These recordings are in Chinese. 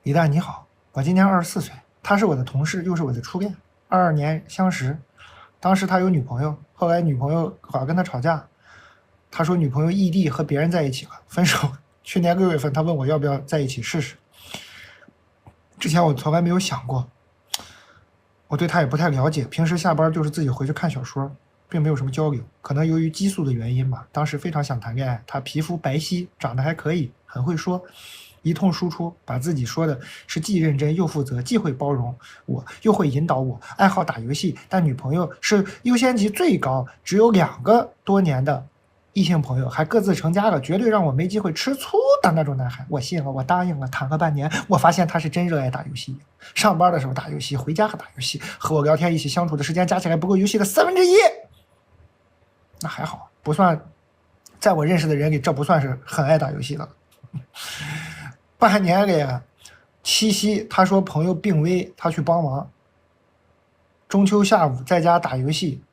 李诞你好，我今年24岁，他是我的同事，又是我的初恋，22年相识。当时他有女朋友，后来女朋友老跟他吵架，他说女朋友异地和别人在一起了，分手。去年6月份，他问我要不要在一起试试。之前我从来没有想过，我对他也不太了解，平时下班就是自己回去看小说，并没有什么交流。可能由于激素的原因吧，当时非常想谈恋爱。他皮肤白皙，长得还可以，很会说，一通输出，把自己说的是既认真又负责，既会包容我，又会引导我。爱好打游戏，但女朋友是优先级最高，只有2个多年的异性朋友，还各自成家了，绝对让我没机会吃醋的那种男孩。我信了，我答应了，谈了半年，我发现他是真热爱打游戏。上班的时候打游戏，回家还打游戏，和我聊天一起相处的时间加起来不够游戏的1/3。那还好，不算，在我认识的人里，这不算是很爱打游戏的。半年里，七夕他说朋友病危，他去帮忙。中秋下午在家打游戏，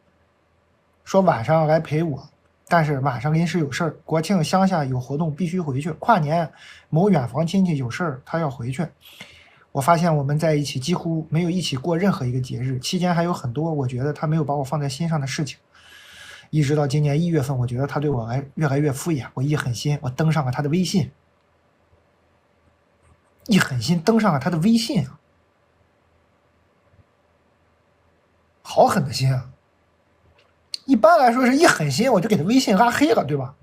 说晚上来陪我，但是晚上临时有事儿。国庆乡下有活动必须回去，跨年某远房亲戚有事儿，他要回去。我发现我们在一起几乎没有一起过任何一个节日，期间还有很多我觉得他没有把我放在心上的事情。一直到今年1月份，我觉得他对我越来越敷衍。我一狠心，我登上了他的微信，好狠的心啊！一般来说是一狠心我就给他微信拉黑了，对吧？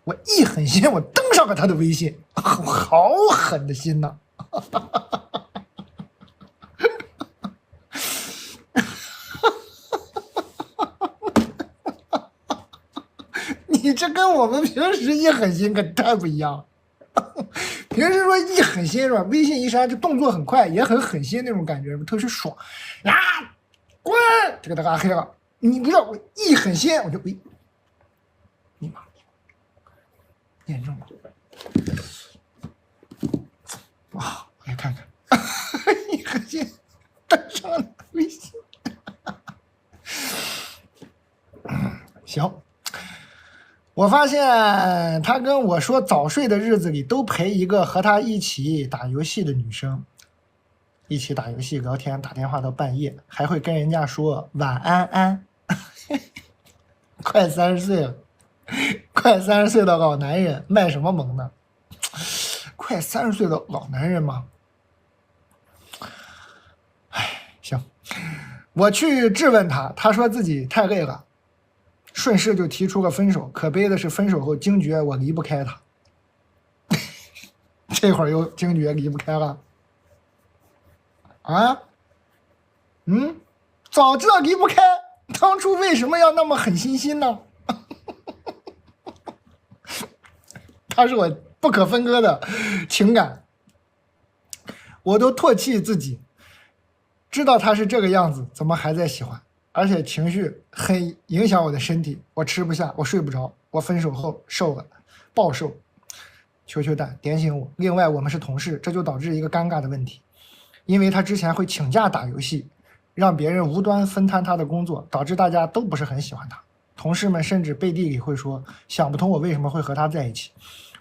我一狠心我登上了他的微信，好狠的心呐！你这跟我们平时一狠心可太不一样了。平时说一狠心是吧？微信一删，就动作很快，也很狠心那种感觉，特别爽。呀，滚！就给他拉黑了。你不知道我一狠心，我就你妈，验证了。哇，我来看看，一狠心登上了微信。行。我发现他跟我说早睡的日子里都陪一个和他一起打游戏的女生，一起打游戏聊天，打电话到半夜，还会跟人家说晚安安。快30岁了，快30岁的老男人卖什么萌呢？快30岁的老男人吗？哎，行，我去质问他，他说自己太累了，顺势就提出了分手。可悲的是，分手后惊觉我离不开他。这会儿又惊觉离不开了啊？早知道离不开，当初为什么要那么狠心呢？他是我不可分割的情感，我都唾弃自己，知道他是这个样子，怎么还在喜欢？而且情绪很影响我的身体，我吃不下，我睡不着，我分手后瘦了，暴瘦。球球蛋点醒我。另外，我们是同事，这就导致一个尴尬的问题，因为他之前会请假打游戏，让别人无端分摊他的工作，导致大家都不是很喜欢他。同事们甚至背地里会说，想不通我为什么会和他在一起。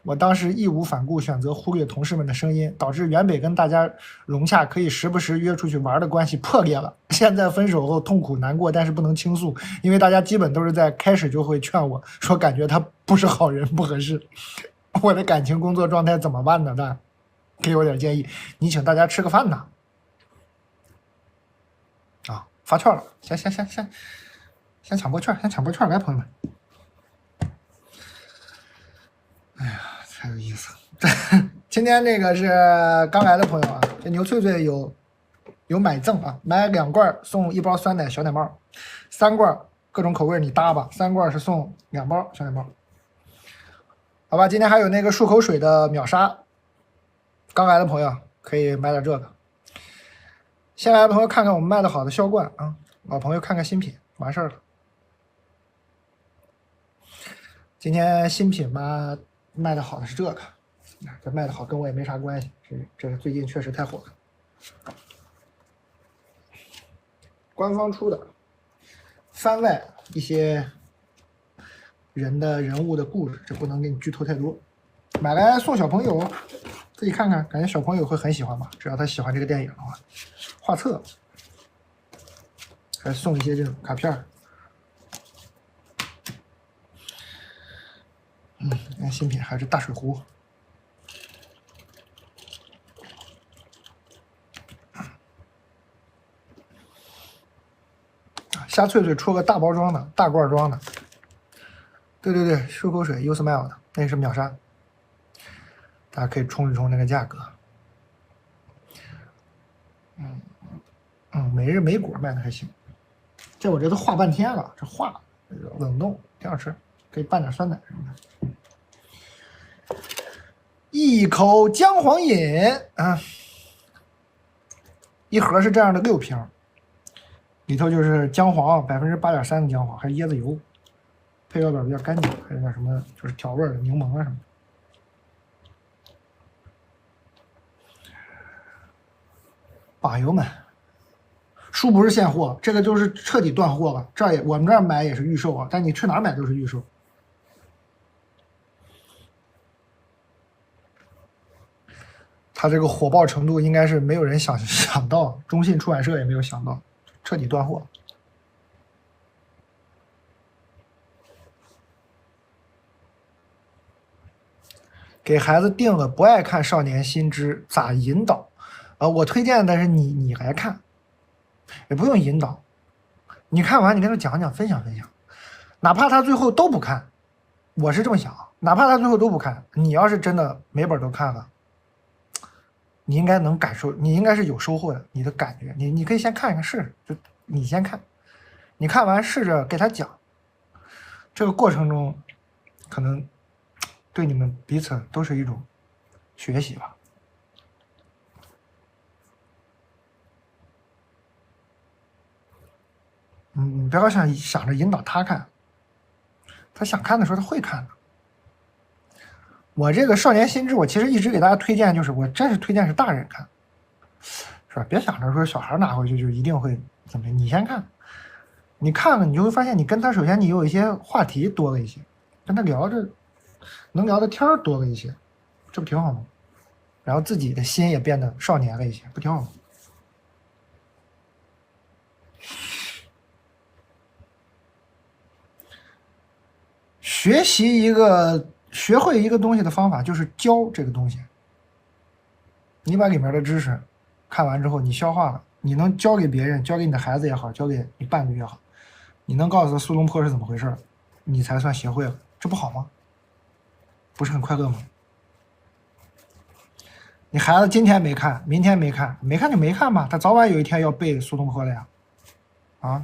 我当时义无反顾，选择忽略同事们的声音，导致原本跟大家融洽，可以时不时约出去玩的关系破裂了。现在分手后痛苦难过，但是不能倾诉，因为大家基本都是在开始就会劝我说，感觉他不是好人，不合适。我的感情工作状态怎么办呢？蛋，给我点建议。你请大家吃个饭呢？啊，发券了，先抢波券，来，朋友们。哎呀，太有意思了。今天这个是刚来的朋友啊，这牛脆脆有买赠啊，买2罐送1包酸奶小奶帽，3罐各种口味你搭吧，3罐是送2包小奶帽。好吧，今天还有那个漱口水的秒杀，刚来的朋友可以买点这个。新来的朋友看看我们卖的好的销冠啊，老朋友看看新品，完事儿了。今天新品吧卖的好的是这个，这卖的好跟我也没啥关系，这最近确实太火了。官方出的番外一些人物的故事，这不能给你剧透太多。买来送小朋友，自己看看，感觉小朋友会很喜欢吧？只要他喜欢这个电影的话，画册，还送一些这种卡片。看新品还是大水壶。虾脆脆出个大包装的、大罐装的。对对对，漱口水 U-Smile 的，那是秒杀，大家可以冲一冲那个价格。每日莓果卖的还行，这我这都化半天了，这化冷冻挺好吃，可以拌点酸奶什么的。一口姜黄饮啊，一盒是这样的6瓶，里头就是姜黄8.3%的姜黄，还有椰子油，配料表比较干净，还有点什么就是调味的柠檬啊什么的。把友们，书不是现货，这个就是彻底断货了。我们这儿买也是预售啊，但你去哪儿买都是预售。它这个火爆程度应该是没有人想到，中信出版社也没有想到，彻底断货。给孩子定了不爱看少年心知咋引导？我推荐，但是你来看，也不用引导，你看完你跟他讲讲，分享分享，哪怕他最后都不看，我是这么想，哪怕他最后都不看，你要是真的每本都看了，你应该能感受，你应该是有收获的，你的感觉，你可以先看一看试试，就你先看，你看完试着给他讲，这个过程中可能对你们彼此都是一种学习吧。你不要想着引导他看，他想看的时候他会看的。我这个少年心智，我其实一直给大家推荐，就是我真是推荐是大人看，是吧？别想着说小孩拿回去就一定会怎么样，你先看，你看了你就会发现，你跟他首先你有一些话题多了一些，跟他聊着能聊的天多了一些，这不挺好吗？然后自己的心也变得少年了一些，不挺好吗？学会一个东西的方法就是教这个东西。你把里面的知识看完之后，你消化了，你能教给别人，教给你的孩子也好，教给你伴侣也好，你能告诉他苏东坡是怎么回事，你才算学会了，这不好吗？不是很快乐吗？你孩子今天没看，明天没看，没看就没看吧，他早晚有一天要背苏东坡的呀。啊，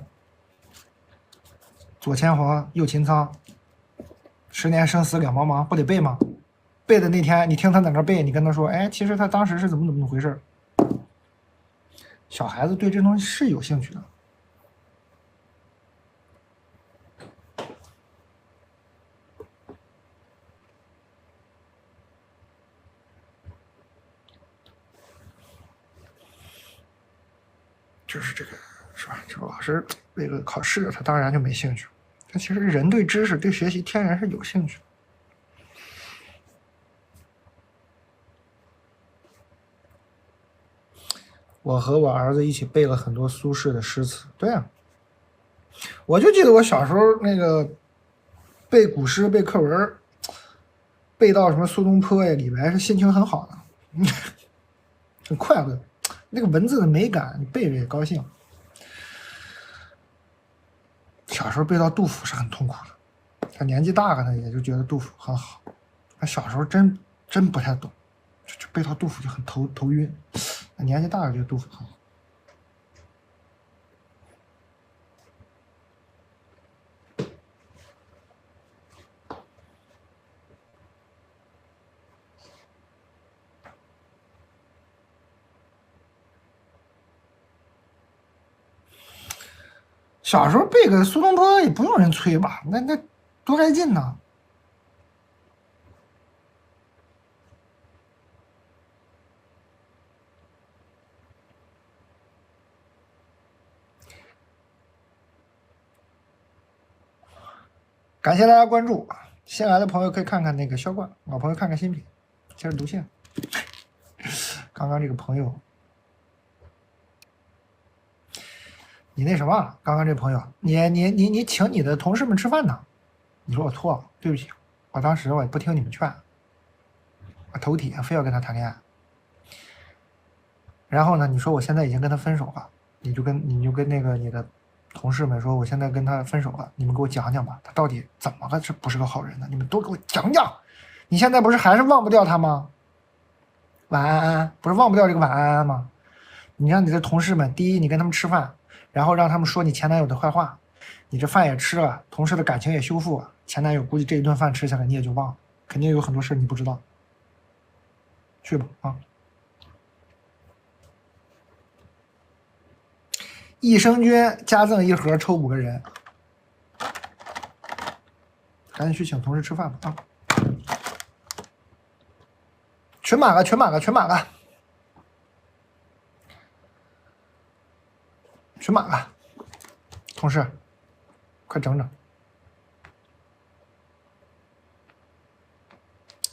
左牵黄，右擎苍，10年生死两茫茫，不得背吗？背的那天，你听他在那背，你跟他说，哎，其实他当时是怎么回事？小孩子对这东西是有兴趣的。就是这个，是吧？这个老师为了考试，他当然就没兴趣。但其实人对知识、对学习天然是有兴趣。我和我儿子一起背了很多苏轼的诗词。对啊，我就记得我小时候那个背古诗、背课文，背到什么苏东坡呀、李白，是心情很好的，很快乐。那个文字的美感，你背着也高兴。小时候背到杜甫是很痛苦的，他年纪大了呢，也就觉得杜甫很好。他小时候真不太懂，就背到杜甫就很头晕。年纪大了觉得杜甫很好。小时候背个苏东坡也不用人催吧，那多来劲呢。感谢大家关注，新来的朋友可以看看那个销冠，老朋友看看新品，接着读信。刚刚这个朋友，你那什么？刚刚这朋友，你请你的同事们吃饭呢？你说我错了，对不起，我当时我也不听你们劝，我头铁，非要跟他谈恋爱。然后呢，你说我现在已经跟他分手了，你就跟那个你的同事们说，我现在跟他分手了，你们给我讲讲吧，他到底怎么了？这不是个好人呢？你们都给我讲讲。你现在不是还是忘不掉他吗？晚安安不是忘不掉这个晚安安吗？你让你的同事们，第一，你跟他们吃饭，然后让他们说你前男友的坏话，你这饭也吃了，同事的感情也修复了，前男友估计这一顿饭吃下来你也就忘了，肯定有很多事你不知道。去吧啊！益生菌加赠1盒，抽5个人，赶紧去请同事吃饭吧啊！全满了，全满了，全满了，全满了，同事，快整整。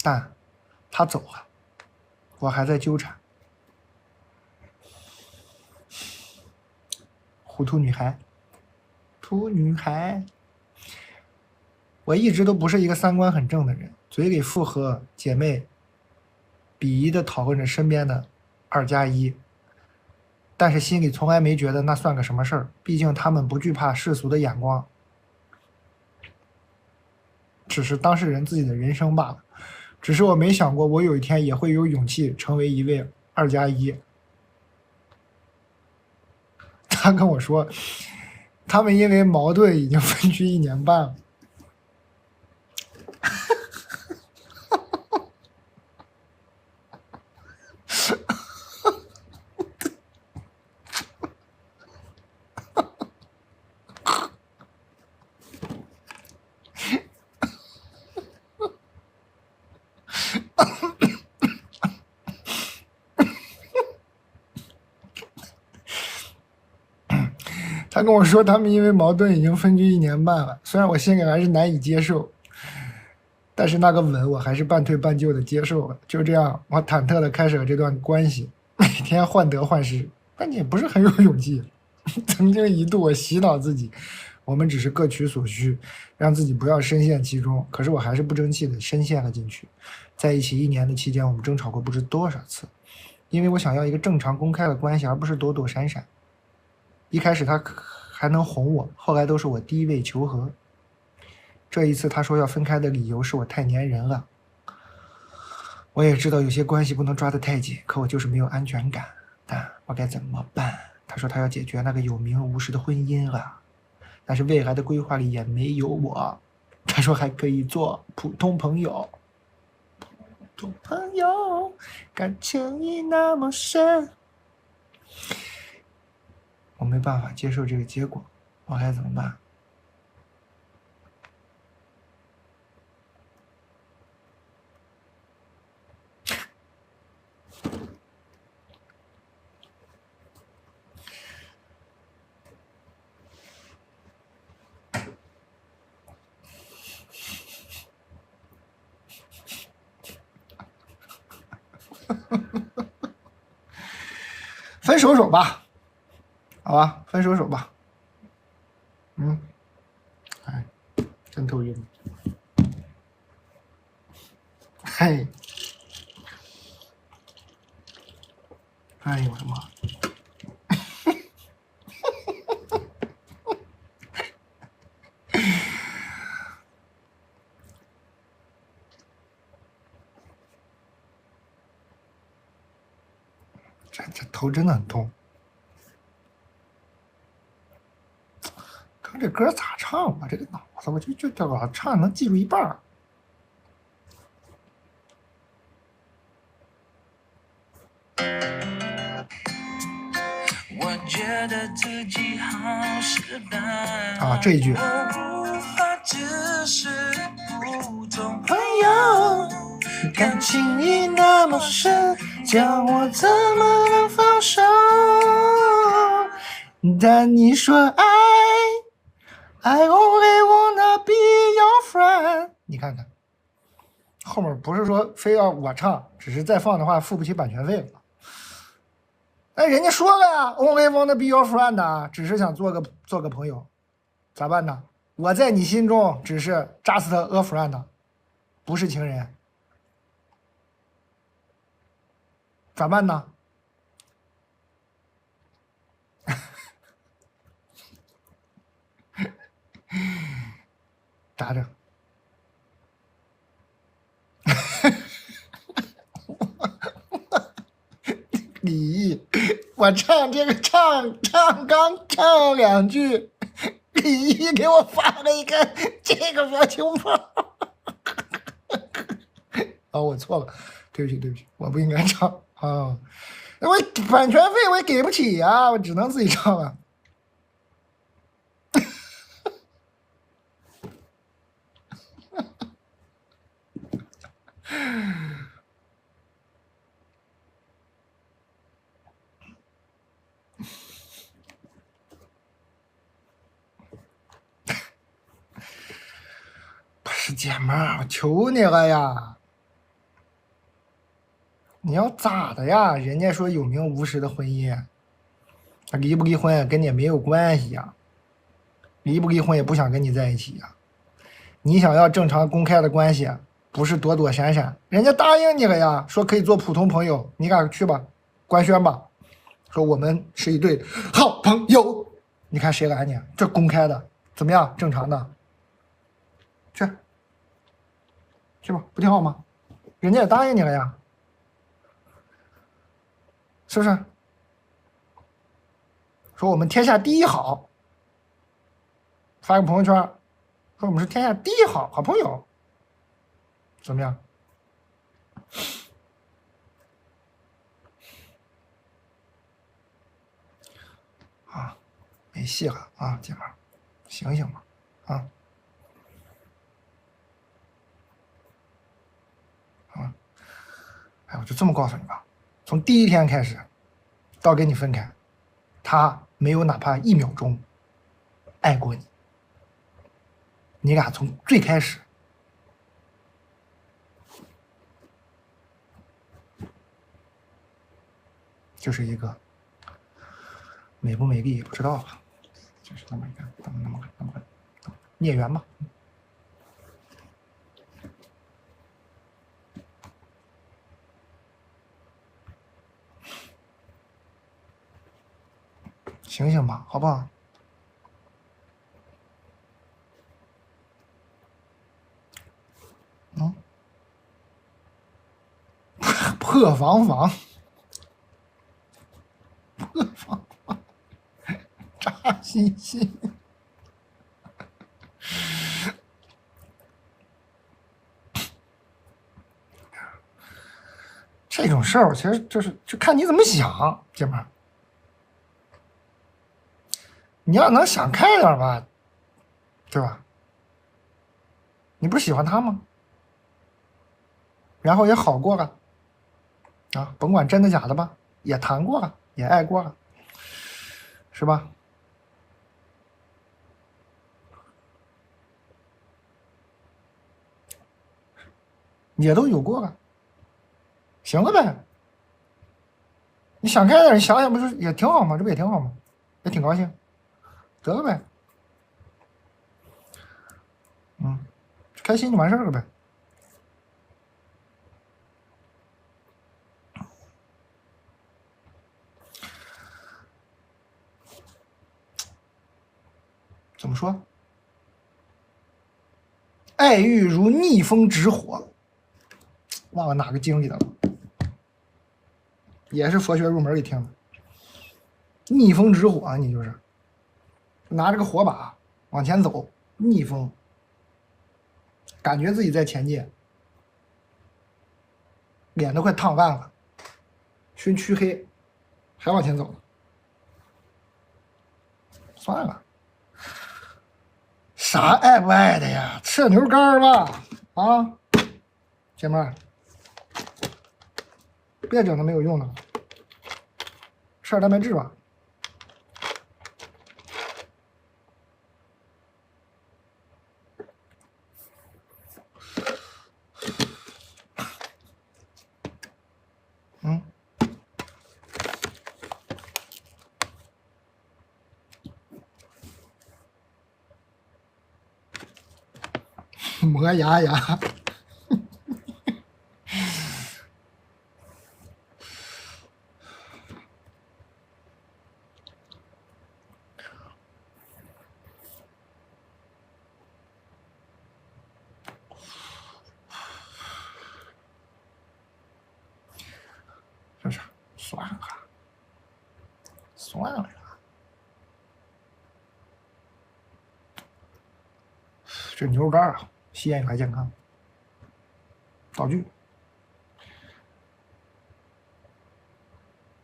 但他走了，我还在纠缠。糊涂女孩，土女孩。我一直都不是一个三观很正的人，嘴里附和姐妹鄙夷的讨论着身边的2+1，但是心里从来没觉得那算个什么事儿，毕竟他们不惧怕世俗的眼光，只是当事人自己的人生罢了。只是我没想过，我有一天也会有勇气成为一位2+1。他跟我说，他们因为矛盾已经分居1年半了。他跟我说，他们因为矛盾已经分居1年半了。虽然我心里还是难以接受，但是那个吻我还是半推半就的接受了。就这样，我忐忑的开始了这段关系，每天患得患失，但也不是很有勇气。曾经一度我洗脑自己，我们只是各取所需，让自己不要深陷其中。可是我还是不争气的深陷了进去。在一起1年的期间，我们争吵过不知多少次，因为我想要一个正常公开的关系，而不是躲躲闪闪。一开始他还能哄我，后来都是我低位求和。这一次他说要分开的理由是我太粘人了。我也知道有些关系不能抓得太紧，可我就是没有安全感。但我该怎么办？他说他要解决那个有名无实的婚姻了，但是未来的规划里也没有我。他说还可以做普通朋友。普通朋友，感情已那么深。我没办法接受这个结果，我该怎么办？分手吧，好吧，分手吧。哎，真头晕。嘿，哎呦我的妈！这头真的很痛。看这歌咋唱？我这个脑子，我就这个唱能记住一半。我觉得自己好失败啊，这一句。我无法只是普通朋友，感情已那么深，叫我怎么能放手？但你说I only wanna be your friend。你看看，后面不是说非要我唱，只是再放的话付不起版权费了。那人家说了呀，Only wanna be your friend 啊，只是想做个朋友，咋办呢？我在你心中只是 just a friend， 不是情人，咋办呢？咋整？李毅，我唱这个刚唱2句，李毅给我发了一个这个表情包。哦，我错了，对不起，我不应该唱啊！我版权费我也给不起呀，我只能自己唱了。不是姐们儿，我求你了呀！你要咋的呀？人家说有名无实的婚姻，离不离婚跟你也没有关系呀。离不离婚也不想跟你在一起呀。你想要正常公开的关系，不是躲躲闪闪，人家答应你了呀，说可以做普通朋友，你敢去吧？官宣吧，说我们是一对好朋友。你看谁拦你？这公开的，怎么样？正常的，去吧，不挺好吗？人家也答应你了呀，是不是？说我们天下第一好，发个朋友圈，说我们是天下第一好朋友，怎么样？啊，没戏了啊，姐们儿，醒醒吧，啊！哎，我就这么告诉你吧，从第一天开始，到跟你分开，他没有哪怕1秒钟爱过你。你俩从最开始就是一个美不美丽也不知道吧，就是那么一个那么个孽缘吧。醒醒吧，好不好？破防，破防，扎心心。这种事儿，其实就看你怎么想，姐们儿。你要能想开点吧，对吧？你不是喜欢他吗？然后也好过了，啊，甭管真的假的吧，也谈过了，也爱过了，是吧？也都有过了，行了呗。你想开点，你想想不是也挺好吗？这不也挺好吗？也挺高兴，得了呗。开心就完事儿了呗。怎么说？爱欲如逆风直火，忘了哪个经里的了，也是佛学入门里听的。逆风直火，你就是拿着个火把往前走，逆风，感觉自己在前进，脸都快烫烂了，熏黢黑，还往前走呢。算了，啥爱不爱的呀？吃点牛肝吧，啊，姐妹儿，别整那没有用的，吃点蛋白质吧。磨牙牙。是不是？算了，算了。这牛肉干啊，吸烟有害健康。道具，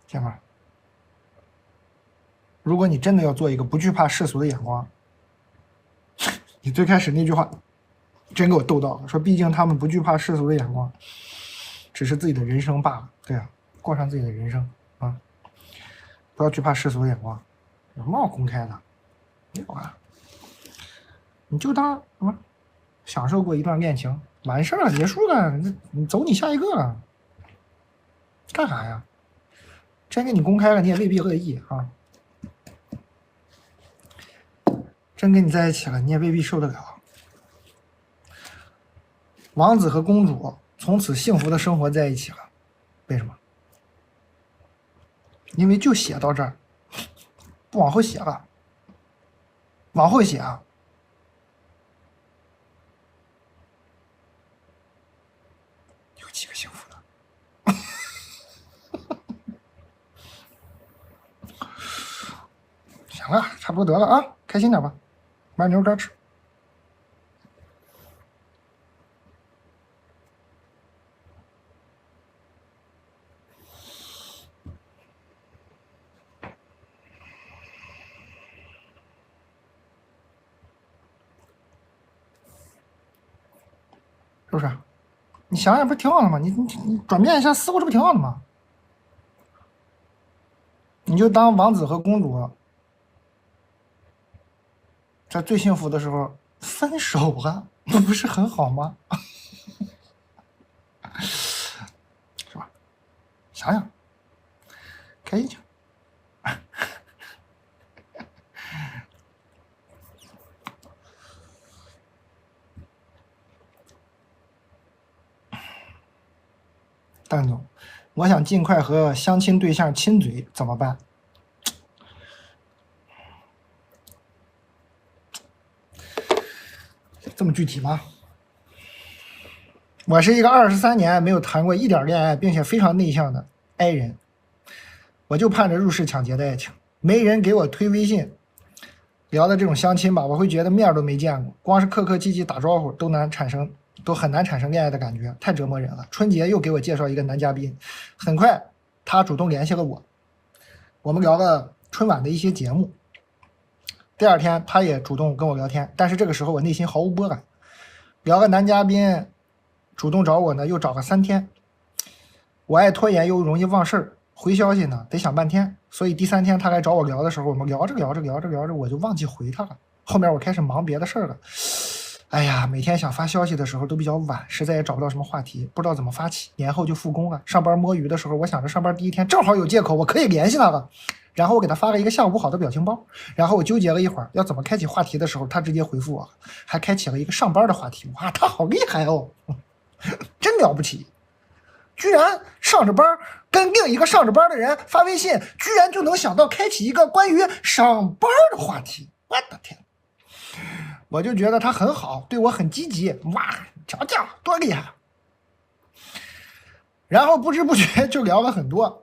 姐们儿，如果你真的要做一个不惧怕世俗的眼光，你最开始那句话真给我逗到了，说毕竟他们不惧怕世俗的眼光，只是自己的人生罢了。对啊，过上自己的人生啊，不要惧怕世俗的眼光。有什么好公开的？没有啊，你就当什么享受过一段恋情，完事儿了，结束了，你走你下一个了，干啥呀？真给你公开了，你也未必乐意啊。真跟你在一起了，你也未必受得了。王子和公主从此幸福的生活在一起了，为什么？因为就写到这儿，不往后写了。往后写啊，有几个幸福的？行了，差不多得了啊，开心点吧，买牛肉干吃。是不是？你想想，不是挺好的吗？你转变一下思路，这不挺好的吗？你就当王子和公主在最幸福的时候分手了，那不是很好吗？是吧？想想，开心。蛋总，我想尽快和相亲对象亲嘴，怎么办？这么具体吗？我是一个23年没有谈过一点恋爱，并且非常内向的 I 人，我就盼着入室抢劫的爱情。没人给我推微信聊的这种相亲吧，我会觉得面都没见过，光是客客气气打招呼都很难产生恋爱的感觉，太折磨人了。春节又给我介绍一个男嘉宾，很快他主动联系了我，我们聊了春晚的一些节目。第二天他也主动跟我聊天，但是这个时候我内心毫无波澜。聊个男嘉宾主动找我呢，又找了3天。我爱拖延又容易忘事儿，回消息呢得想半天，所以第3天他来找我聊的时候，我们聊着，我就忘记回他了。后面我开始忙别的事儿了。哎呀，每天想发消息的时候都比较晚，实在也找不到什么话题，不知道怎么发起。年后就复工了，上班摸鱼的时候，我想着上班第一天正好有借口，我可以联系他了。然后我给他发了一个下午好的表情包，然后我纠结了一会儿要怎么开启话题的时候，他直接回复我，还开启了一个上班的话题。哇，他好厉害哦，真了不起！居然上着班跟另一个上着班的人发微信，居然就能想到开启一个关于上班的话题。我的天！我就觉得他很好，对我很积极。哇，瞧瞧多厉害！然后不知不觉就聊了很多。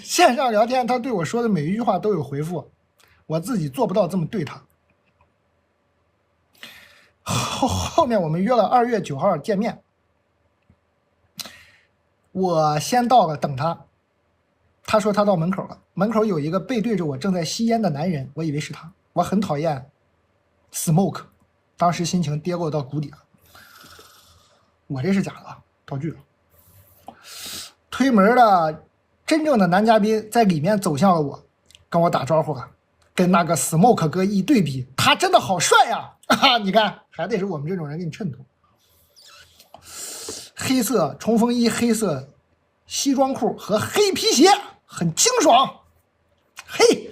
线上聊天，他对我说的每一句话都有回复，我自己做不到这么对他。后面我们约了2月9号见面，我先到了等他，他说他到门口了，门口有一个背对着我正在吸烟的男人，我以为是他。我很讨厌 smoke， 当时心情跌落到谷底了。我这是假的道具。推门的真正的男嘉宾在里面走向了我，跟我打招呼了，跟那个 smoke 哥一对比，他真的好帅呀！你看，还得是我们这种人给你衬托。黑色冲锋衣、黑色西装裤和黑皮鞋，很清爽。嘿，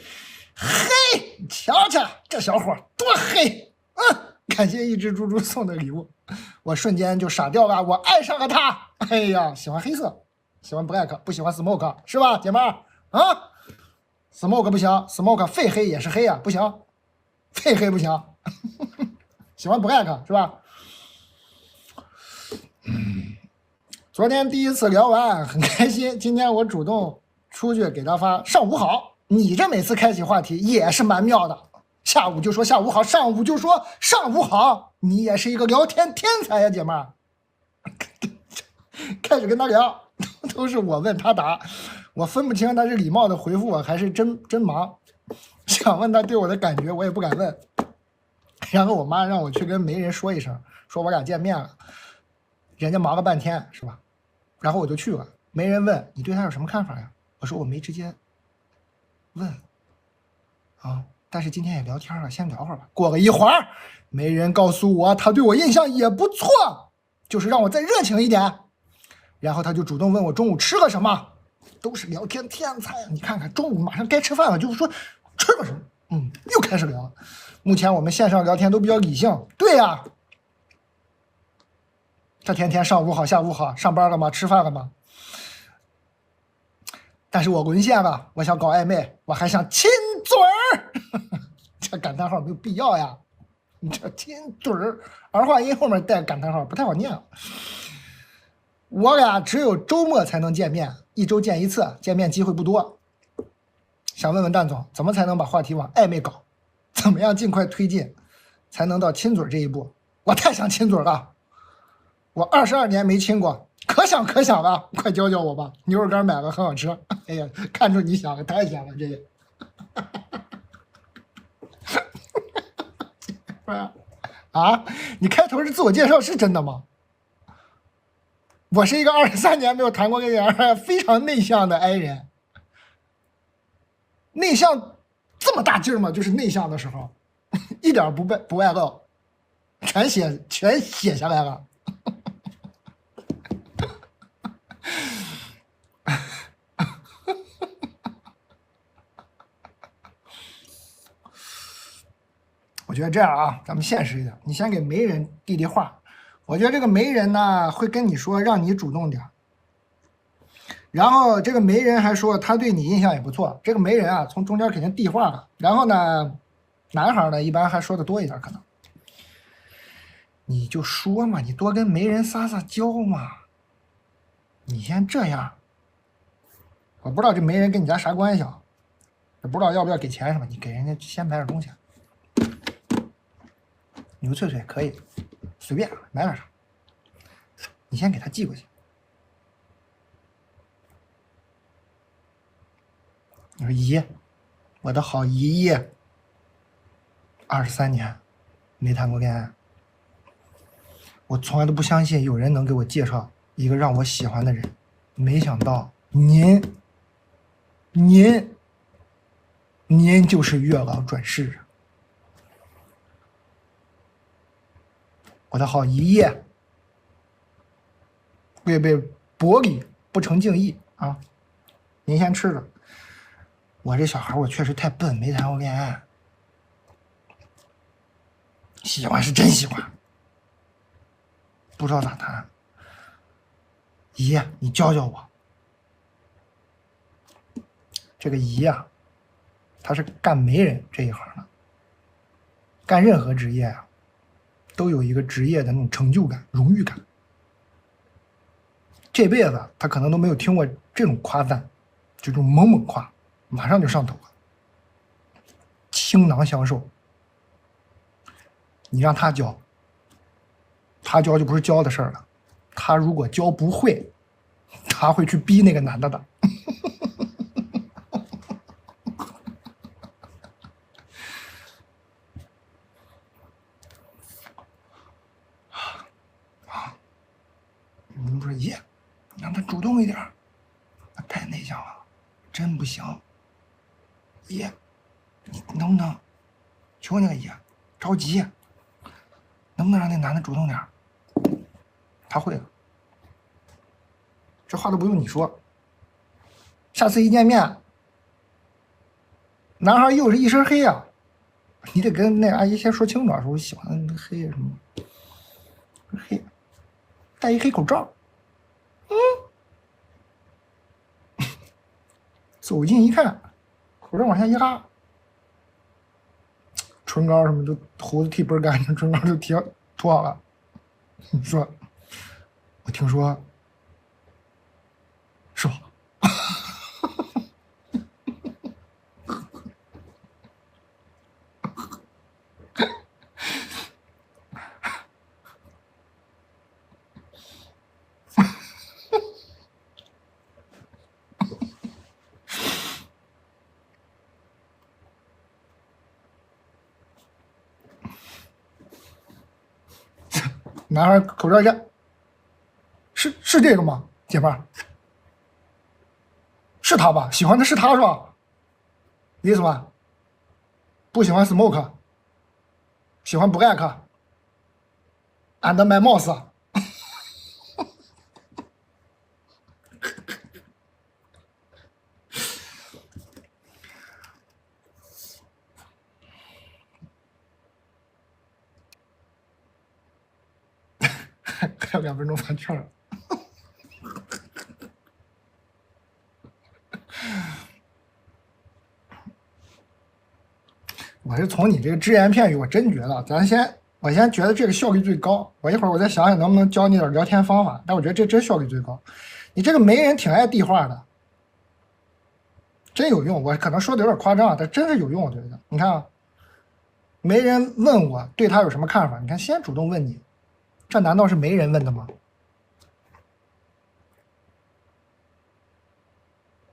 你瞧瞧这小伙多黑，感谢一只猪猪送的礼物，我瞬间就傻掉了，我爱上了他。哎呀，喜欢黑色，喜欢 black， 不喜欢 smoke 是吧，姐妹儿啊 ？smoke 不行 ，smoke 肺黑也是黑呀，不行，肺黑不行。喜欢 black 是吧？昨天第一次聊完很开心，今天我主动出去给他发上午好。你这每次开启话题也是蛮妙的，下午就说下午好，上午就说上午好，你也是一个聊天天才呀，姐妹儿。开始跟他聊，都是我问他答，我分不清他是礼貌的回复我还是真忙。想问他对我的感觉，我也不敢问。然后我妈让我去跟媒人说一声，说我俩见面了，人家忙了半天是吧？然后我就去了，媒人问你对他有什么看法呀？我说我没直接问啊，但是今天也聊天了，先聊会儿吧。过了一会儿，媒人告诉我他对我印象也不错，就是让我再热情一点。然后他就主动问我中午吃了什么，都是聊天天才。你看看中午马上该吃饭了，就是说吃了什么，又开始聊了。目前我们线上聊天都比较理性，对呀。他天天上午好下午好，上班了吗？吃饭了吗？但是我沦陷了，我想搞暧昧，我还想亲嘴儿。这感叹号没有必要呀，你这亲嘴儿，儿化音后面带感叹号不太好念。我俩只有周末才能见面，一周见一次，见面机会不多。想问问蛋总，怎么才能把话题往暧昧搞？怎么样尽快推进，才能到亲嘴这一步？我太想亲嘴了，我22年没亲过，可想了，快教教我吧。牛肉干买了很好吃，哎呀，看出你想了，太想了这个。啊，你开头是自我介绍是真的吗？我是一个23年没有谈过恋爱，非常内向的 I 人。内向这么大劲儿吗？就是内向的时候，一点不外露，全写下来了。我觉得这样啊，咱们现实一点，你先给媒人递话。我觉得这个媒人呢会跟你说让你主动点，然后这个媒人还说他对你印象也不错。这个媒人啊从中间肯定递话了，然后呢男孩呢一般还说的多一点，可能你就说嘛，你多跟媒人撒娇嘛，你先这样。我不知道这媒人跟你家啥关系啊，也不知道要不要给钱什么，你给人家先买点东西，牛脆脆可以随便买点啥，你先给他寄过去。你说姨，我的好姨姨，23年没谈过恋爱，我从来都不相信有人能给我介绍一个让我喜欢的人，没想到您就是月老转世。我的好姨姨，略备薄礼，不成敬意啊！您先吃着。我这小孩我确实太笨，没谈过恋爱。喜欢是真喜欢，不知道咋谈。姨，你教教我。这个姨啊，他是干媒人这一行的，干任何职业啊，都有一个职业的那种成就感、荣誉感。这辈子他可能都没有听过这种夸赞，这种猛夸，马上就上头了，倾囊相授。你让他教，他教就不是教的事儿了。他如果教不会，他会去逼那个男的的。你们说爷，你让他主动一点，他太内向了，真不行。爷，你能不能求你个爷，着急，能不能让那男的主动点？他会了，这话都不用你说。下次一见面，男孩又是一身黑啊，你得跟那阿姨先说清楚，说我喜欢黑什么黑，戴一黑口罩。走近一看，口罩往下压，唇膏什么都胡子剃倍儿干净，唇膏就涂好了。你说，我听说是吧？男孩口罩一摘，是这个吗，姐妹儿？是他吧？喜欢的是他是吧？意思吧？不喜欢 smoke， 喜欢 black and my mouse。还有2分钟发券了。我是从你这个只言片语，我真觉得，我先觉得这个效率最高。我一会儿我再想想能不能教你点聊天方法，但我觉得这真效率最高。你这个媒人挺爱递话的，真有用。我可能说的有点夸张，但真是有用。我觉得，你看啊，媒人问我对他有什么看法，你看先主动问你，这难道是媒人问的吗？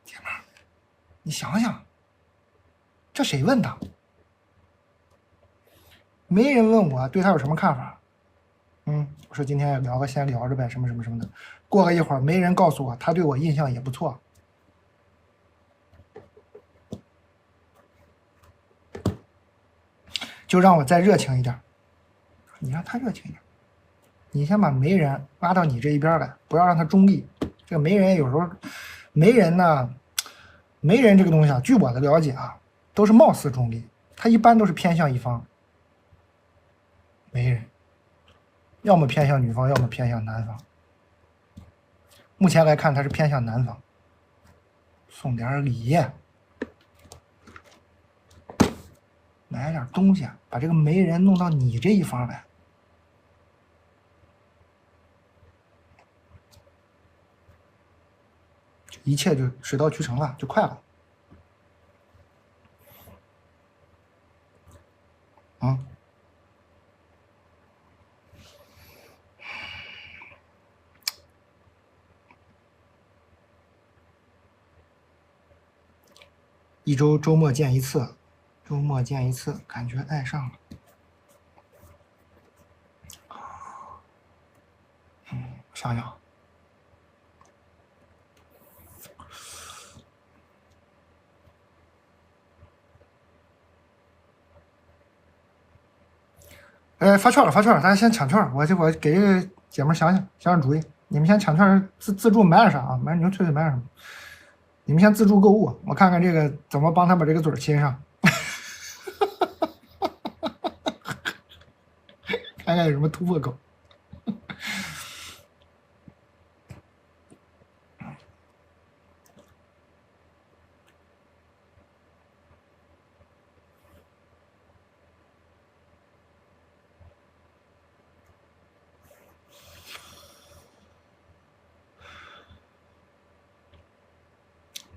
姐妹儿，你想想，这谁问的？没人问我对他有什么看法。我说今天聊个先聊着呗，什么什么什么的。过了一会儿，没人告诉我他对我印象也不错，就让我再热情一点。你让他热情一点，你先把媒人拉到你这一边来，不要让他中立。这个媒人有时候，媒人呢，媒人这个东西啊，据我的了解啊，都是貌似中立，他一般都是偏向一方。媒人要么偏向女方，要么偏向男方。目前来看，他是偏向男方。送点礼，买点东西，把这个媒人弄到你这一方来。一切就水到渠成了，就快了。一周周末见一次，周末见一次，感觉爱上了。想想，发券了，发券了，大家先抢券。我给姐妹想想主意，你们先抢券，自助买点啥啊？买牛脆脆买点什么？你们先自助购物，我看看这个怎么帮他把这个嘴亲上，看看有什么突破口。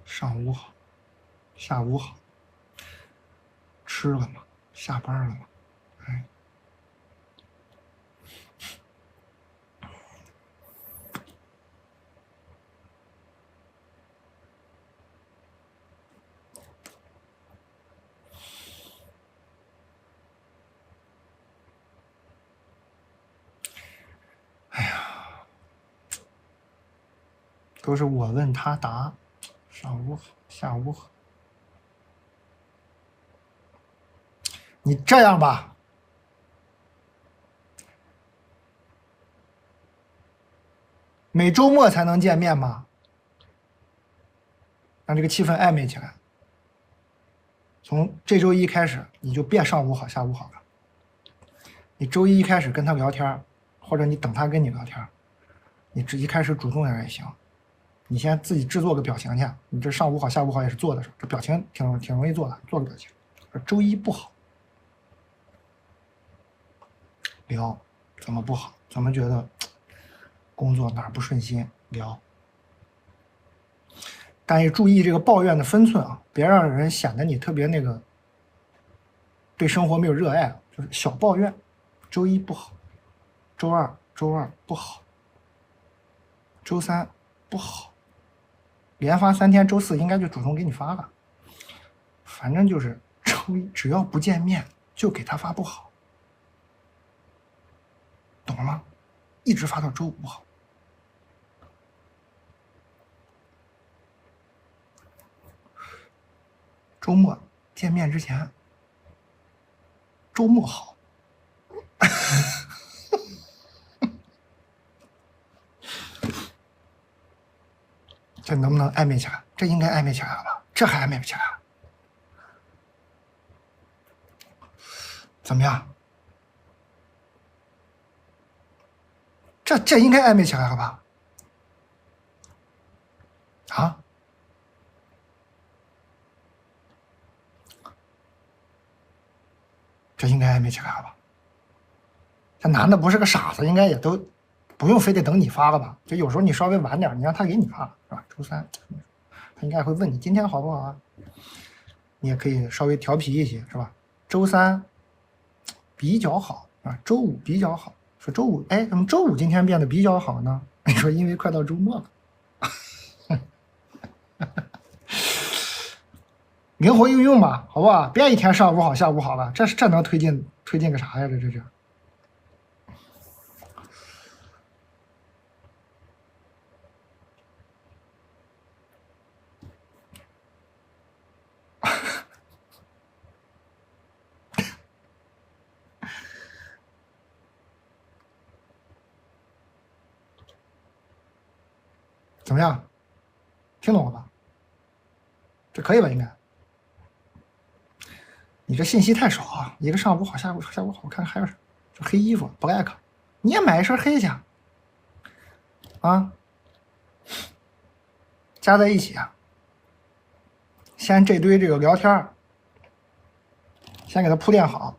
上午好，下午好，吃了吗？下班了吗？哎呀，都是我问他答，上午好，下午好。你这样吧，每周末才能见面吗？让这个气氛暧昧起来。从这周一开始，你就别上午好下午好了。你周一开始跟他聊天，或者你等他跟你聊天，你一开始主动点也行。你先自己制作个表情去，你这上午好下午好也是做的事，这表情挺容易做的，做个表情。周一不好，聊怎么不好，怎么觉得工作哪儿不顺心聊。但也注意这个抱怨的分寸啊，别让人显得你特别那个对生活没有热爱，就是小抱怨。周一不好，周二不好，周三不好，连发3天，周4应该就主动给你发了。反正就是周一只要不见面就给他发不好，懂了吗？一直发到周5不好。周末见面之前，周末好。这能不能暧昧起来？这应该暧昧起来了吧？这还暧昧不起来？怎么样？这应该暧昧起来了吧？啊？这应该暧昧起来了吧？这男的不是个傻子，应该也都不用非得等你发了吧？就有时候你稍微晚点，你让他给你发，是吧？周3，他应该会问你今天好不好啊？你也可以稍微调皮一些，是吧？周3比较好啊，周5比较好。说周5，哎，怎么周5今天变得比较好呢？你说因为快到周末了。灵活应用吧，好不好？别一天上午好下午好了，这能推进个啥呀？这是。怎么样？听懂了吧？这可以吧？应该。你这信息太少啊！一个上午好，下午好，我看还有啥？这黑衣服 black， 你也买一身黑去啊！加在一起啊！先这堆这个聊天，先给他铺垫好。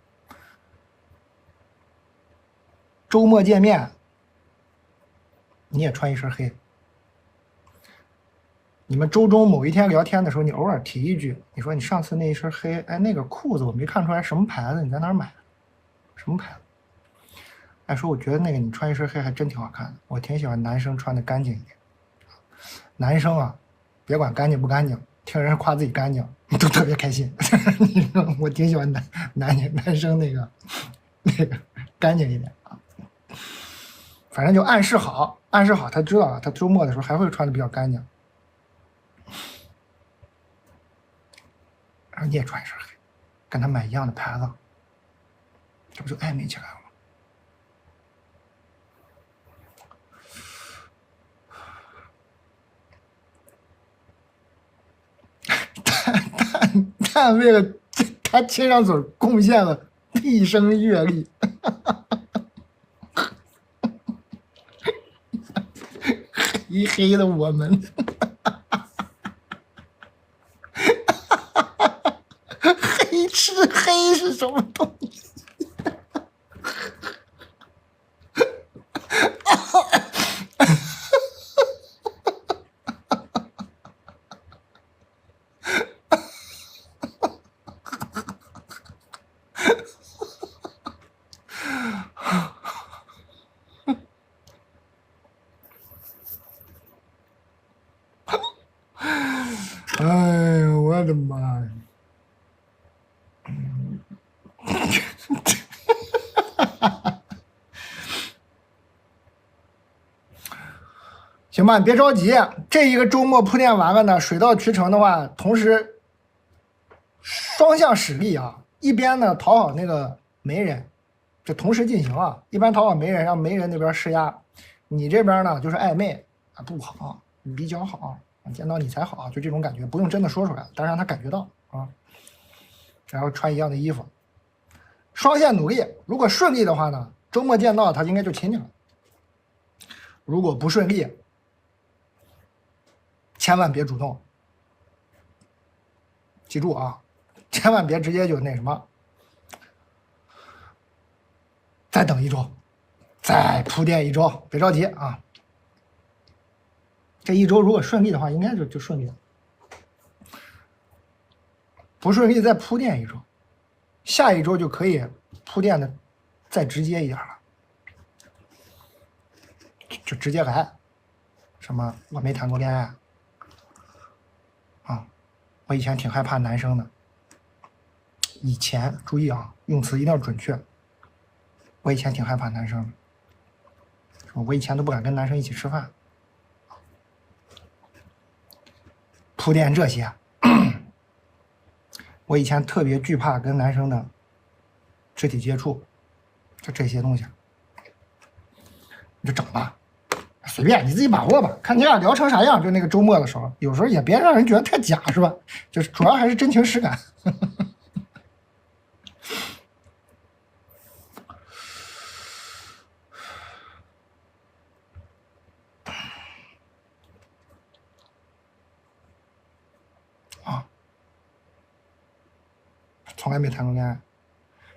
周末见面，你也穿一身黑。你们周中某一天聊天的时候，你偶尔提一句，你说你上次那一身黑，哎，那个裤子我没看出来什么牌子，你在哪儿买的？什么牌子？哎，说我觉得那个你穿一身黑还真挺好看的，我挺喜欢男生穿的干净一点。男生啊，别管干净不干净，听人夸自己干净都特别开心。我挺喜欢男生那个干净一点啊。反正就暗示好，他知道了，他周末的时候还会穿的比较干净。然后你也穿一身黑，跟他买一样的牌子，这不就暧昧起来了吗？但为了他亲上嘴贡献了毕生阅历。黑的我们。黑是什么东西？哎呦，我的妈呀！行吧，你别着急，这一个周末铺垫完了呢，水到渠成的话，同时双向使力啊，一边呢讨好那个媒人，这同时进行啊，一边讨好媒人，让媒人那边施压，你这边呢就是暧昧啊，不好，比较好，见到你才好，就这种感觉，不用真的说出来，但让他感觉到啊。然后穿一样的衣服，双线努力。如果顺利的话呢，周末见到他应该就亲你了。如果不顺利，千万别主动，记住啊，千万别直接就那什么，再等一周，再铺垫一周，别着急啊。这一周如果顺利的话，应该就顺利了。不顺利再铺垫一周，下一周就可以铺垫的再直接一点了，就直接来。什么我没谈过恋爱啊，我以前挺害怕男生的。以前注意啊，用词一定要准确。我以前挺害怕男生的，我以前都不敢跟男生一起吃饭。铺垫这些，我以前特别惧怕跟男生的肢体接触，就这些东西，你就整吧，随便你自己把握吧，看你俩聊成啥样。就那个周末的时候，有时候也别让人觉得太假，是吧？就是主要还是真情实感。啊，从来没谈过恋爱，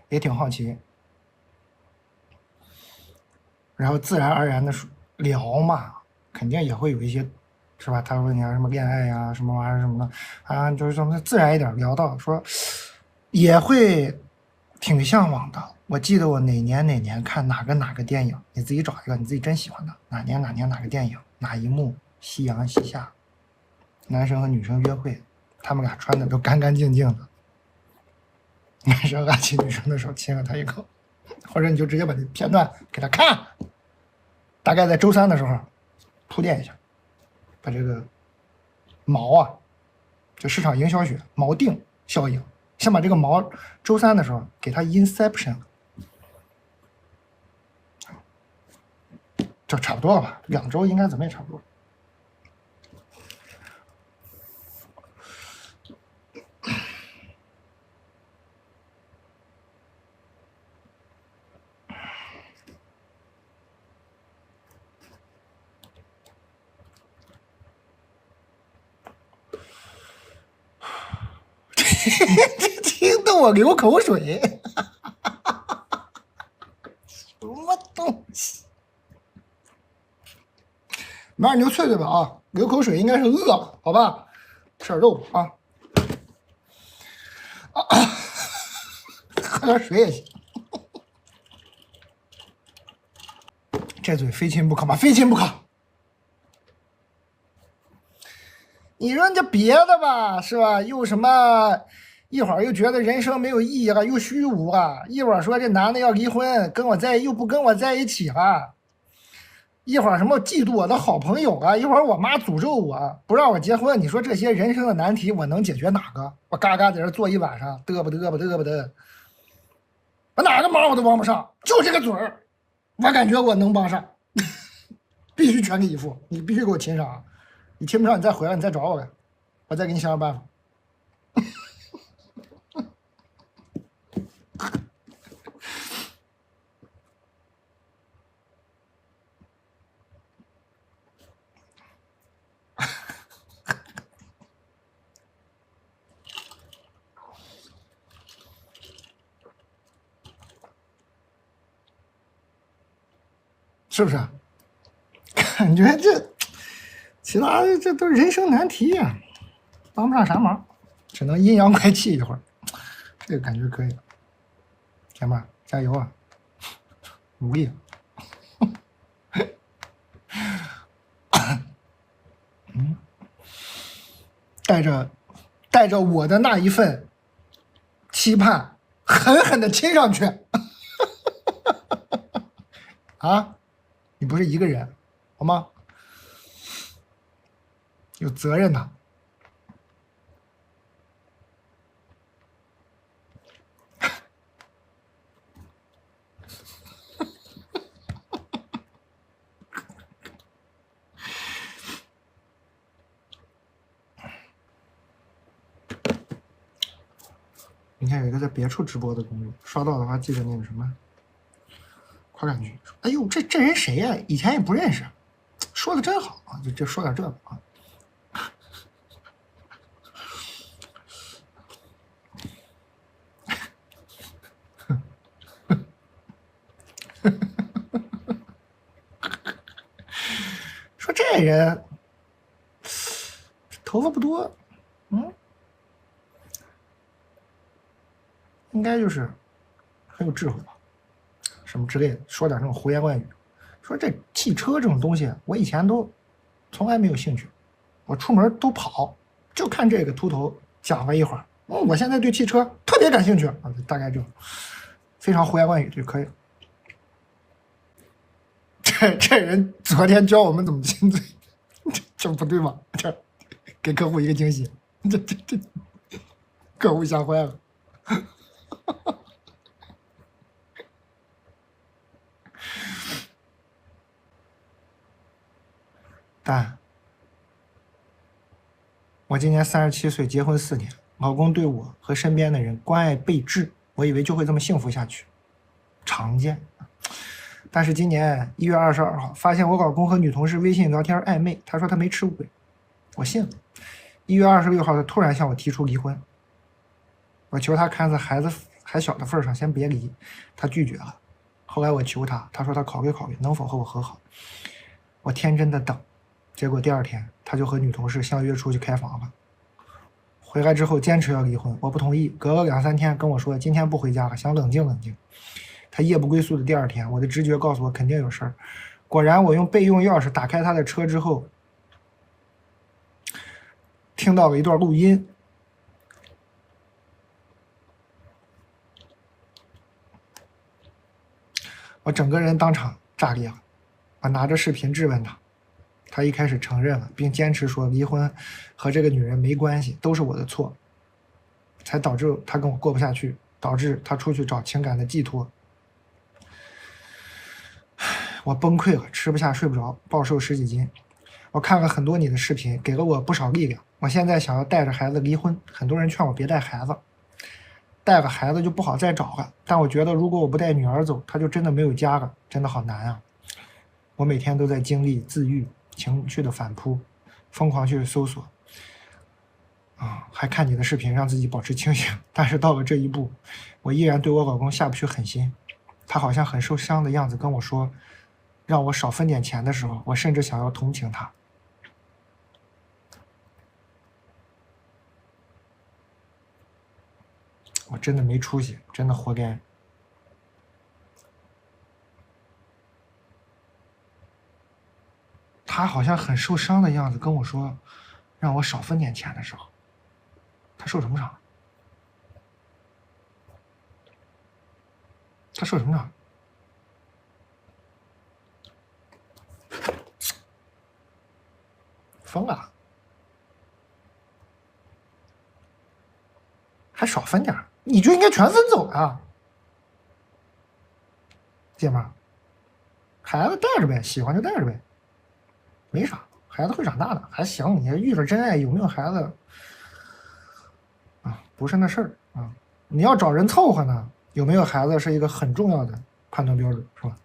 也挺好奇。然后自然而然的聊嘛，肯定也会有一些，是吧？他说你什么恋爱呀、什么玩意儿什么的啊，就是什么自然一点聊到说，也会挺向往的。我记得我哪年看哪个电影，你自己找一个你自己真喜欢的，哪年哪个电影，哪一幕夕阳西下，男生和女生约会，他们俩穿的都干干净净的，男生拉起女生的手亲了她一口，或者你就直接把这片段给他看。大概在周三的时候铺垫一下，把这个锚啊，就市场营销学锚定效应，先把这个锚周三的时候给它 inception， 就差不多了吧，2周应该怎么也差不多。听得我流口水，什么东西？买点牛脆脆吧啊！流口水应该是饿了，好吧？吃点肉啊！喝点水也行。这嘴非亲不可吗？非亲不可。你说这别的吧，是吧？又什么？一会儿又觉得人生没有意义了，又虚无了；一会儿说这男的要离婚，跟我在又不跟我在一起了；一会儿什么嫉妒我的好朋友啊；一会儿我妈诅咒我不让我结婚。你说这些人生的难题，我能解决哪个？我嘎嘎在这坐一晚上，嘚吧嘚吧嘚吧嘚，我哪个忙我都帮不上，就这个嘴儿，我感觉我能帮上，必须全力以赴，你必须给我亲上啊！你亲不上，你再回来，你再找我呗，我再给你想想办法。是不是？感觉这其他的这都人生难题呀、帮不上啥忙，只能阴阳怪气一会儿。这个感觉可以，姐们儿加油啊，努力。带着我的那一份期盼，狠狠的亲上去。啊，你不是一个人，好吗？有责任的。你看有一个在别处直播的攻略，刷到的话记得那个什么，快感觉说，哎呦，这人谁呀、以前也不认识，说的真好啊，就说点这个啊。说这人头发不多，应该就是很有智慧吧，什么之类的，说点那种胡言乱语。说这汽车这种东西，我以前都从来没有兴趣，我出门都跑，就看这个秃头讲了一会儿，我现在对汽车特别感兴趣啊，大概就非常胡言乱语就可以了。这人昨天教我们怎么亲嘴，这不对吗？这给客户一个惊喜，这客户吓坏了。但我今年37岁，结婚4年，老公对我和身边的人关爱备至，我以为就会这么幸福下去，常见。但是今年1月22号，发现我老公和女同事微信聊天暧昧，他说他没吃亏，我信了。1月26号，他突然向我提出离婚，我求他看在孩子还小的份上先别离，他拒绝了。后来我求他，他说他考虑考虑能否和我和好。我天真的等，结果第2天他就和女同事相约出去开房了。回来之后坚持要离婚，我不同意，隔了2、3天跟我说今天不回家了，想冷静冷静。他夜不归宿的第2天，我的直觉告诉我肯定有事儿。果然，我用备用钥匙打开他的车之后，听到了一段录音。我整个人当场炸裂了，我拿着视频质问他，他一开始承认了，并坚持说离婚和这个女人没关系，都是我的错，才导致他跟我过不下去，导致他出去找情感的寄托。我崩溃了，吃不下睡不着，暴瘦10几斤。我看了很多你的视频，给了我不少力量。我现在想要带着孩子离婚，很多人劝我别带孩子，带了孩子就不好再找了。但我觉得如果我不带女儿走，她就真的没有家了，真的好难啊。我每天都在经历自愈、情绪的反扑，疯狂去搜索还看你的视频让自己保持清醒。但是到了这一步，我依然对我老公下不去狠心。他好像很受伤的样子跟我说让我少分点钱的时候，我甚至想要同情他。我真的没出息，真的活该。他好像很受伤的样子跟我说让我少分点钱的时候，他受什么伤？他受什么伤？疯了，还少分点，你就应该全分走啊，姐们儿，孩子带着呗，喜欢就带着呗，没啥，孩子会长大的，还行。你遇着真爱，有没有孩子不是那事儿啊。你要找人凑合呢，有没有孩子是一个很重要的判断标准，是吧？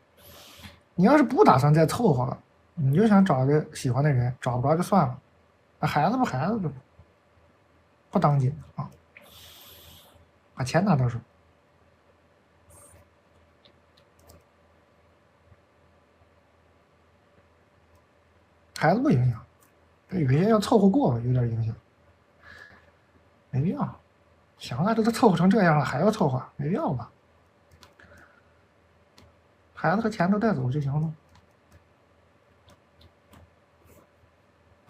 你要是不打算再凑合了，你就想找个喜欢的人，找不着就算了。孩子就不当紧啊，把钱拿到手。孩子不影响，有些要凑合过有点影响，没必要。行了，都凑合成这样了，还要凑合，没必要吧？孩子和钱都带走就行了，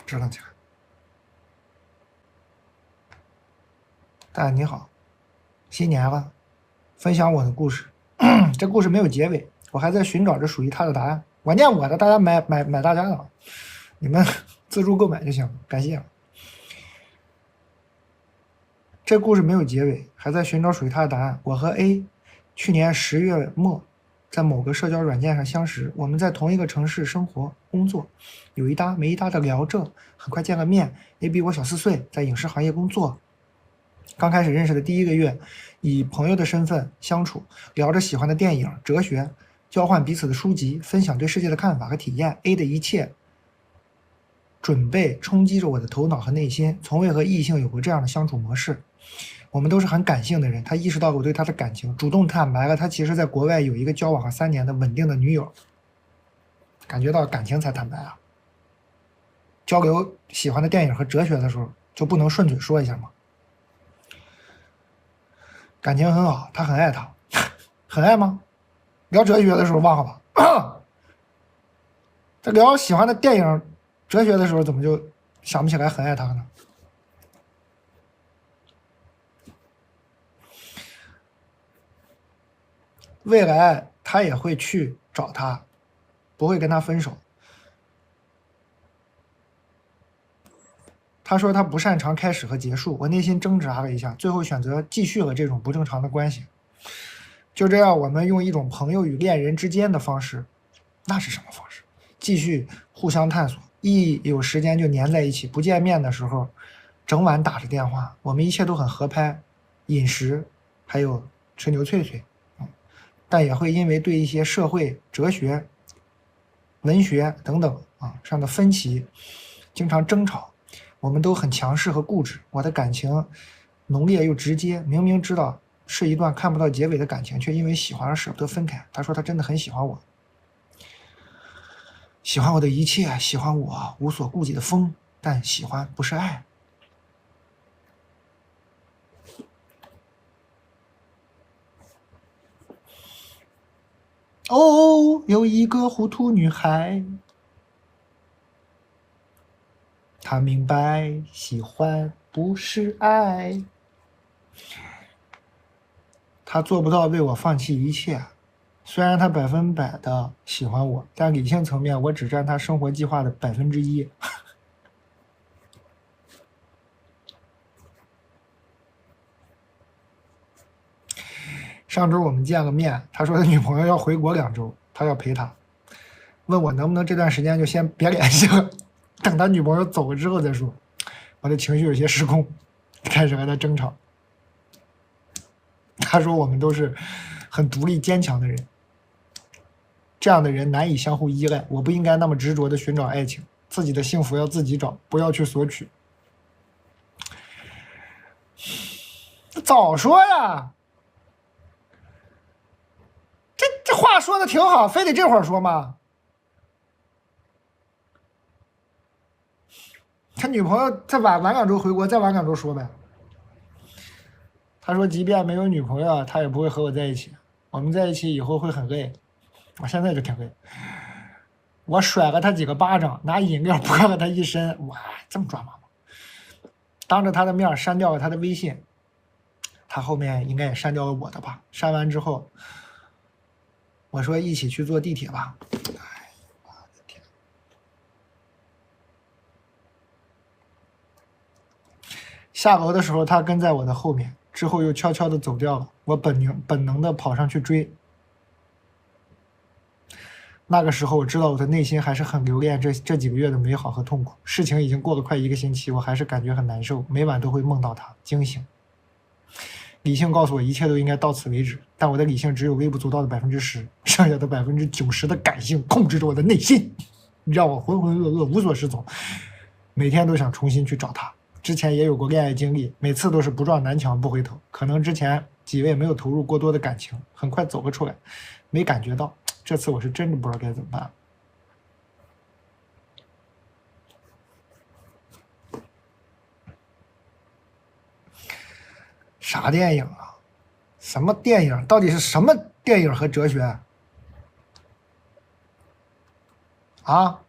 支棱起来。大爷你好，新年了，分享我的故事。这故事没有结尾，我还在寻找着属于他的答案。我念我的，大家买大家的，你们自助购买就行了，感谢。这故事没有结尾，还在寻找属于他的答案。我和 A 去年10月末在某个社交软件上相识，我们在同一个城市生活工作，有一搭没一搭的聊着，很快见了面。A 比我小4岁，在影视行业工作。刚开始认识的第1个月，以朋友的身份相处，聊着喜欢的电影、哲学，交换彼此的书籍，分享对世界的看法和体验。A 的一切准备冲击着我的头脑和内心，从未和异性有过这样的相处模式。我们都是很感性的人，他意识到我对他的感情，主动坦白了他其实在国外有一个交往了3年的稳定的女友。感觉到感情才坦白啊。交流喜欢的电影和哲学的时候，就不能顺嘴说一下吗？感情很好，他很爱他，很爱吗？聊哲学的时候忘了吧？在聊喜欢的电影、哲学的时候，怎么就想不起来很爱他呢？未来他也会去找他，不会跟他分手。他说他不擅长开始和结束，我内心挣扎了一下，最后选择继续了这种不正常的关系。就这样，我们用一种朋友与恋人之间的方式，那是什么方式？继续互相探索，一有时间就黏在一起，不见面的时候，整晚打着电话，我们一切都很合拍，饮食还有吃牛脆脆，但也会因为对一些社会、哲学、文学等等上的分歧，经常争吵。我们都很强势和固执，我的感情浓烈又直接，明明知道是一段看不到结尾的感情，却因为喜欢而舍不得分开。他说他真的很喜欢我，喜欢我的一切，喜欢我无所顾忌的疯，但喜欢不是爱。哦，有一个糊涂女孩，她明白喜欢不是爱，她做不到为我放弃一切。虽然她100%的喜欢我，但理性层面我只占她生活计划的1%。上周我们见了面，他说他女朋友要回国2周，他要陪他，问我能不能这段时间就先别联系了，等他女朋友走了之后再说。我的情绪有些失控，开始和他争吵。他说我们都是很独立坚强的人，这样的人难以相互依赖，我不应该那么执着的寻找爱情，自己的幸福要自己找，不要去索取。早说呀！这话说的挺好，非得这会儿说吗？他女朋友再晚2周回国，再晚2周说呗。他说即便没有女朋友，他也不会和我在一起，我们在一起以后会很累，我现在就挺累。我甩了他几个巴掌，拿饮料泼了他一身，哇，这么抓马吗？当着他的面删掉了他的微信，他后面应该也删掉了我的吧。删完之后，我说一起去坐地铁吧。哎，我的天！下楼的时候，他跟在我的后面，之后又悄悄的走掉了。我本能的跑上去追。那个时候，我知道我的内心还是很留恋这几个月的美好和痛苦。事情已经过了快1个星期，我还是感觉很难受，每晚都会梦到他，惊醒。理性告诉我一切都应该到此为止，但我的理性只有微不足道的10%，剩下的90%的感性控制着我的内心，让我浑浑噩噩，无所适从。每天都想重新去找他。之前也有过恋爱经历，每次都是不撞南墙不回头。可能之前几位没有投入过多的感情，很快走了出来，没感觉到。这次我是真的不知道该怎么办。啥电影啊？什么电影？到底是什么电影和哲学？啊？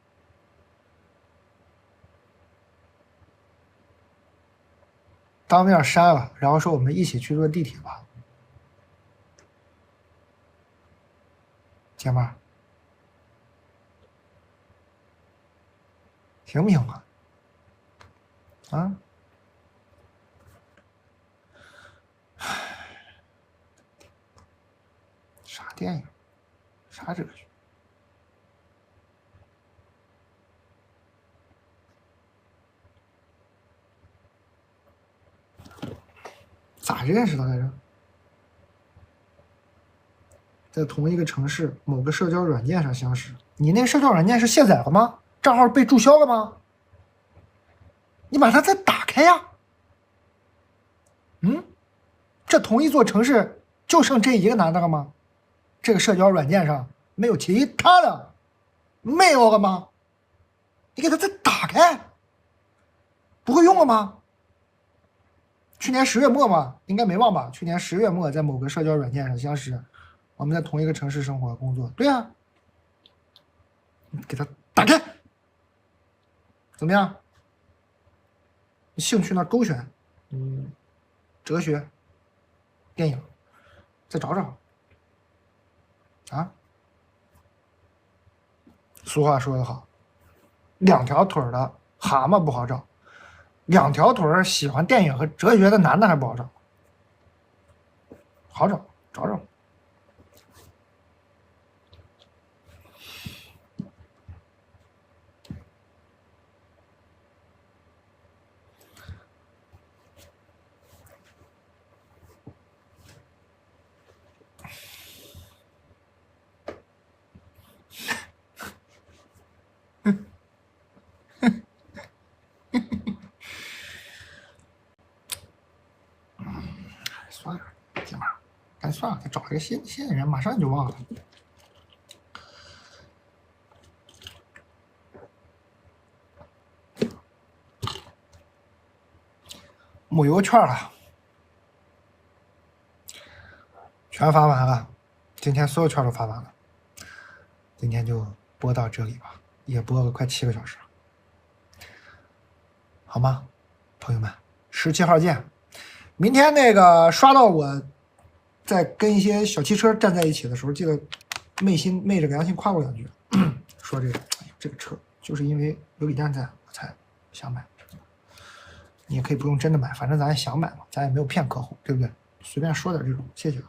当面删了，然后说我们一起去坐地铁吧，姐妹儿，行不行啊？啊？啥电影？啥哲学？咋认识的来着？在同一个城市某个社交软件上相识。你那个社交软件是卸载了吗？账号被注销了吗？你把它再打开呀。这同一座城市就剩这一个男的了吗？这个社交软件上没有其他的，没有了吗？你给他再打开，不会用了吗？去年10月末嘛，应该没忘吧？去年10月末在某个社交软件上相识，我们在同一个城市生活工作。对啊，你给他打开，怎么样？兴趣那勾选，哲学、电影，再找找啊。俗话说得好，两条腿的蛤蟆不好找，两条腿喜欢电影和哲学的男的还不好找，好找，找找。算了，姐们儿，干算了，再找一个新的人，马上就忘了。抹油券了，全发完了，今天所有券都发完了，今天就播到这里吧，也播了快7个小时了，好吗，朋友们？17号见。明天那个刷到我在跟一些小汽车站在一起的时候，记得昧着良心夸我2句，说这个车就是因为有李诞在我才想买。你也可以不用真的买，反正咱也想买嘛，咱也没有骗客户，对不对？随便说点这种，谢谢。